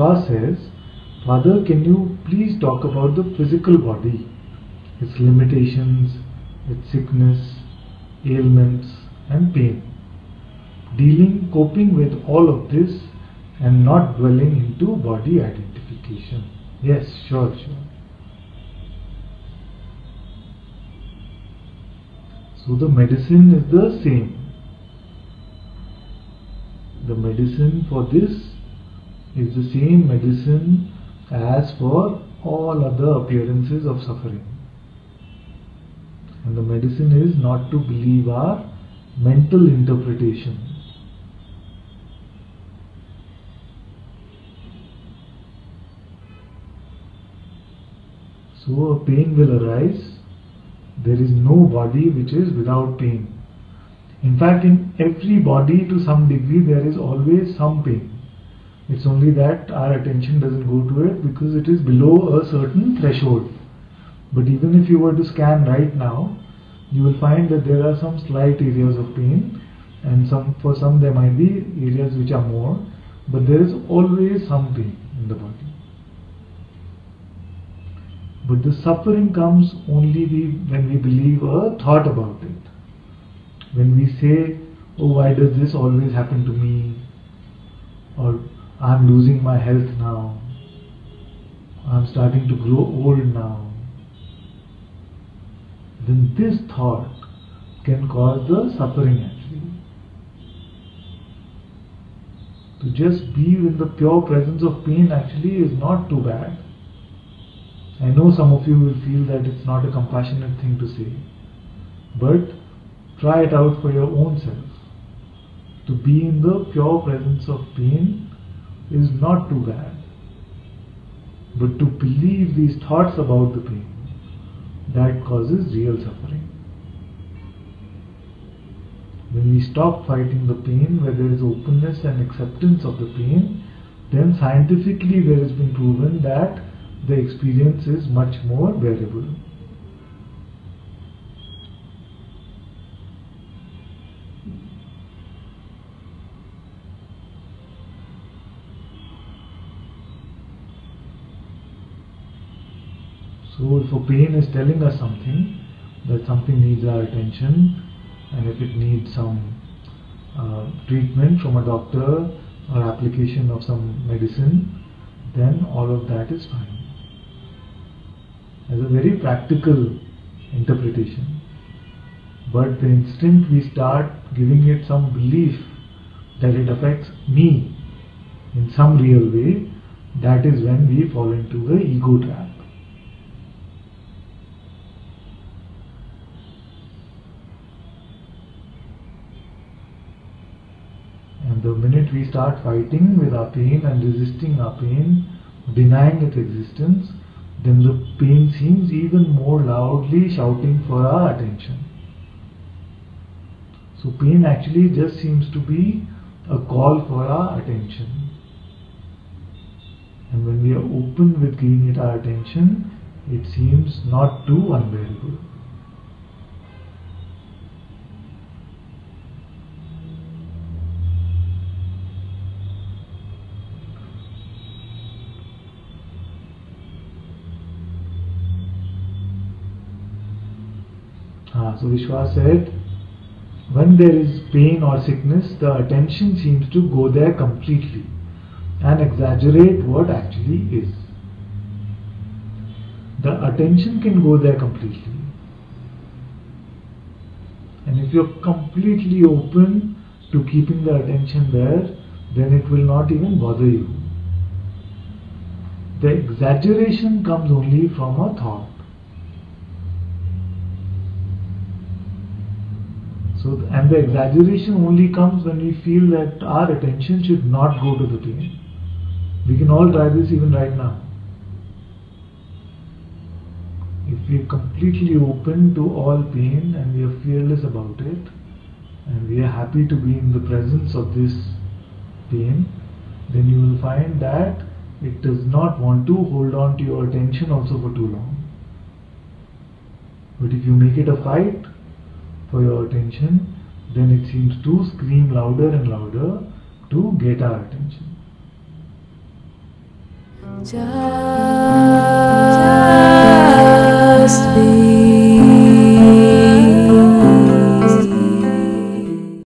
Vishwas says, Father, can you please talk about the physical body, its limitations, its sickness, ailments and pain, coping with all of this and not dwelling into body identification. Yes, sure. So the medicine is the same. The medicine for this is the same medicine as for all other appearances of suffering. And the medicine is not to believe our mental interpretation. So a pain will arise. There is no body which is without pain. In fact, in every body to some degree there is always some pain. It's only that our attention doesn't go to it because it is below a certain threshold. But even if you were to scan right now, you will find that there are some slight areas of pain, and for some there might be areas which are more, but there is always some pain in the body. But the suffering comes only when we believe a thought about it. When we say, oh, why does this always happen to me? Or I'm losing my health now. I'm starting to grow old now. Then this thought can cause the suffering actually. To just be in the pure presence of pain actually is not too bad. I know some of you will feel that it's not a compassionate thing to say, but try it out for your own self. To be in the pure presence of pain is not too bad, but to believe these thoughts about the pain, that causes real suffering. When we stop fighting the pain, where there is openness and acceptance of the pain, then scientifically there has been proven that the experience is much more bearable. So if a pain is telling us something, that something needs our attention, and if it needs some treatment from a doctor or application of some medicine, then all of that is fine. As a very practical interpretation. But the instant we start giving it some belief that it affects me in some real way, that is when we fall into the ego trap. And the minute we start fighting with our pain and resisting our pain, denying its existence, then the pain seems even more loudly shouting for our attention. So pain actually just seems to be a call for our attention. And when we are open with giving it our attention, it seems not too unbearable. So Vishwas said, when there is pain or sickness, the attention seems to go there completely and exaggerate what actually is. The attention can go there completely. And if you're completely open to keeping the attention there, then it will not even bother you. The exaggeration comes only from a thought. And the exaggeration only comes when we feel that our attention should not go to the pain. We can all try this even right now. If we are completely open to all pain and we are fearless about it, and we are happy to be in the presence of this pain, then you will find that it does not want to hold on to your attention also for too long. But if you make it a fight for your attention, then it seems to scream louder and louder to get our attention. Jai